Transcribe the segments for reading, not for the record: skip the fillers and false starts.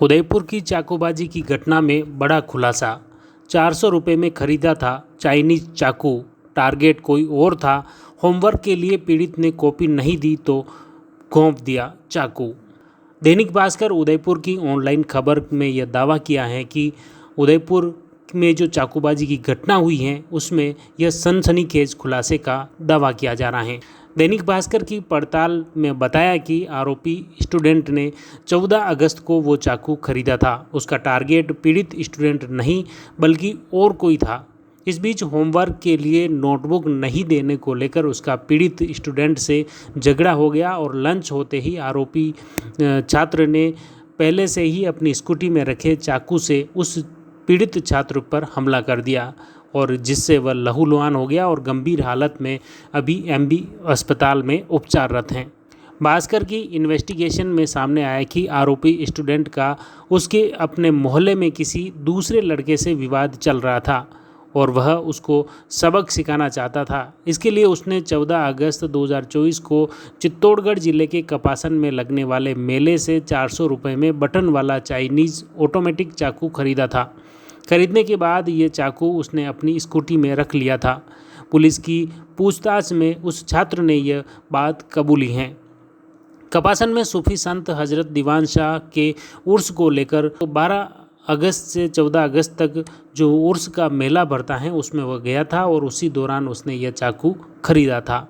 उदयपुर की चाकूबाजी की घटना में बड़ा खुलासा। 400 रुपये में खरीदा था चाइनीज चाकू, टारगेट कोई और था। होमवर्क के लिए पीड़ित ने कॉपी नहीं दी तो घोंप दिया चाकू। दैनिक भास्कर उदयपुर की ऑनलाइन खबर में यह दावा किया है कि उदयपुर में जो चाकूबाजी की घटना हुई है उसमें यह सनसनीखेज खुलासे का दावा किया जा रहा है। दैनिक भास्कर की पड़ताल में बताया कि आरोपी स्टूडेंट ने 14 अगस्त को वो चाकू खरीदा था। उसका टारगेट पीड़ित स्टूडेंट नहीं बल्कि और कोई था। इस बीच होमवर्क के लिए नोटबुक नहीं देने को लेकर उसका पीड़ित स्टूडेंट से झगड़ा हो गया और लंच होते ही आरोपी छात्र ने पहले से ही अपनी स्कूटी में रखे चाकू से उस पीड़ित छात्र पर हमला कर दिया और जिससे वह लहूलुहान हो गया और गंभीर हालत में अभी एमबी अस्पताल में उपचाररत हैं। भास्कर की इन्वेस्टिगेशन में सामने आया कि आरोपी स्टूडेंट का उसके अपने मोहल्ले में किसी दूसरे लड़के से विवाद चल रहा था और वह उसको सबक सिखाना चाहता था। इसके लिए उसने 14 अगस्त 2024 को चित्तौड़गढ़ जिले के कपासन में लगने वाले मेले से 400 रुपये में बटन वाला चाइनीज़ ऑटोमेटिक चाकू खरीदा था। खरीदने के बाद ये चाकू उसने अपनी स्कूटी में रख लिया था। पुलिस की पूछताछ में उस छात्र ने यह बात कबूली है। कपासन में सूफी संत हजरत दीवान शाह के उर्स को लेकर 12 अगस्त से 14 अगस्त तक जो उर्स का मेला भरता है उसमें वह गया था और उसी दौरान उसने यह चाकू खरीदा था।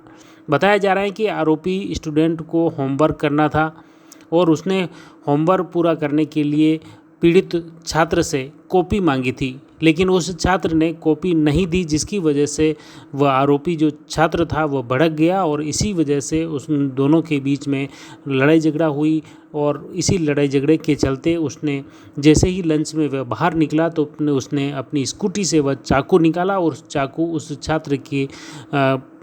बताया जा रहा है कि आरोपी स्टूडेंट को होमवर्क करना था और उसने होमवर्क पूरा करने के लिए पीड़ित छात्र से कॉपी मांगी थी, लेकिन उस छात्र ने कॉपी नहीं दी, जिसकी वजह से वह आरोपी जो छात्र था वह भड़क गया और इसी वजह से उस दोनों के बीच में लड़ाई झगड़ा हुई और इसी लड़ाई झगड़े के चलते उसने जैसे ही लंच में वह बाहर निकला तो उसने अपनी स्कूटी से वह चाकू निकाला और चाकू उस छात्र की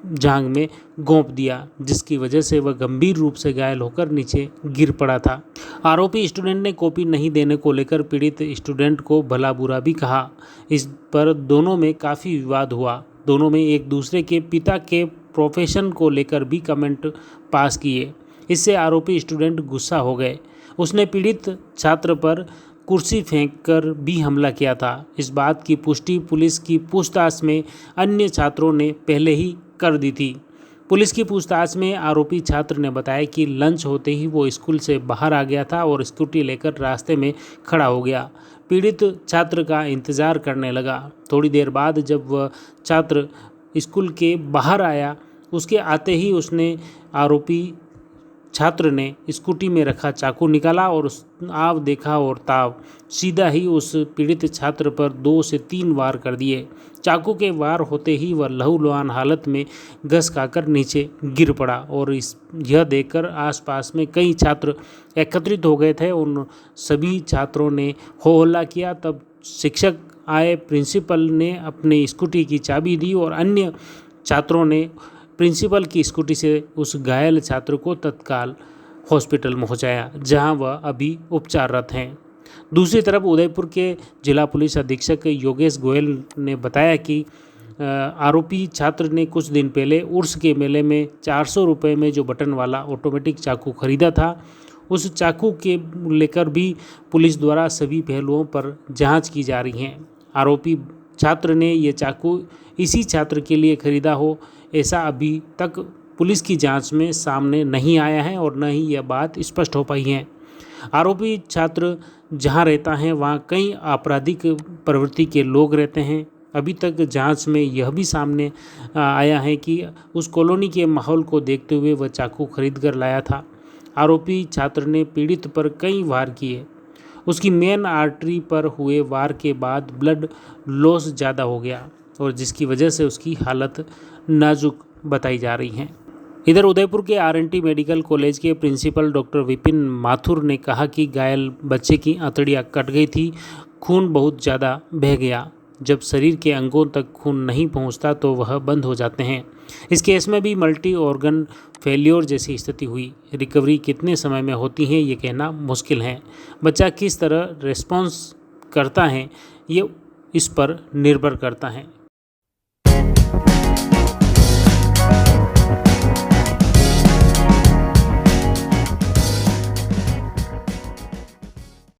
जांघ में घोंप दिया, जिसकी वजह से वह गंभीर रूप से घायल होकर नीचे गिर पड़ा था। आरोपी स्टूडेंट ने कॉपी नहीं देने को लेकर पीड़ित स्टूडेंट को भला बुरा भी कहा। इस पर दोनों में काफ़ी विवाद हुआ। दोनों में एक दूसरे के पिता के प्रोफेशन को लेकर भी कमेंट पास किए। इससे आरोपी स्टूडेंट गुस्सा हो गए। उसने पीड़ित छात्र पर कुर्सी फेंककर भी हमला किया था। इस बात की पुष्टि पुलिस की पूछताछ में अन्य छात्रों ने पहले ही कर दी थी। पुलिस की पूछताछ में आरोपी छात्र ने बताया कि लंच होते ही वो स्कूल से बाहर आ गया था और स्कूटी लेकर रास्ते में खड़ा हो गया। पीड़ित छात्र का इंतज़ार करने लगा। थोड़ी देर बाद जब वह छात्र स्कूल के बाहर आया, उसके आते ही उसने आरोपी छात्र ने स्कूटी में रखा चाकू निकाला और आव देखा और ताव सीधा ही उस पीड़ित छात्र पर 2 से 3 वार कर दिए। चाकू के वार होते ही वह लहूलुहान हालत में घस खाकर नीचे गिर पड़ा और यह देखकर आसपास में कई छात्र एकत्रित हो गए थे। उन सभी छात्रों ने हो हल्ला किया। तब शिक्षक आए, प्रिंसिपल ने अपनी स्कूटी की चाबी दी और अन्य छात्रों ने प्रिंसिपल की स्कूटी से उस घायल छात्र को तत्काल हॉस्पिटल पहुंचाया, जहां वह अभी उपचाररत हैं। दूसरी तरफ उदयपुर के जिला पुलिस अधीक्षक योगेश गोयल ने बताया कि आरोपी छात्र ने कुछ दिन पहले उर्स के मेले में 400 रुपये में जो बटन वाला ऑटोमेटिक चाकू खरीदा था, उस चाकू के लेकर भी पुलिस द्वारा सभी पहलुओं पर जांच की जा रही है। आरोपी छात्र ने ये चाकू इसी छात्र के लिए खरीदा हो, ऐसा अभी तक पुलिस की जांच में सामने नहीं आया है और न ही यह बात स्पष्ट हो पाई है। आरोपी छात्र जहां रहता है वहां कई आपराधिक प्रवृत्ति के लोग रहते हैं। अभी तक जांच में यह भी सामने आया है कि उस कॉलोनी के माहौल को देखते हुए वह चाकू खरीद कर लाया था। आरोपी छात्र ने पीड़ित पर कई वार किए। उसकी मेन आर्टरी पर हुए वार के बाद ब्लड लॉस ज़्यादा हो गया और जिसकी वजह से उसकी हालत नाजुक बताई जा रही है। इधर उदयपुर के आरएनटी मेडिकल कॉलेज के प्रिंसिपल डॉक्टर विपिन माथुर ने कहा कि घायल बच्चे की आंतड़ियाँ कट गई थी, खून बहुत ज़्यादा बह गया। जब शरीर के अंगों तक खून नहीं पहुंचता तो वह बंद हो जाते हैं। इस केस में भी मल्टी ऑर्गन फेल्योर जैसी स्थिति हुई। रिकवरी कितने समय में होती है ये कहना मुश्किल है। बच्चा किस तरह रिस्पॉन्स करता है ये इस पर निर्भर करता है।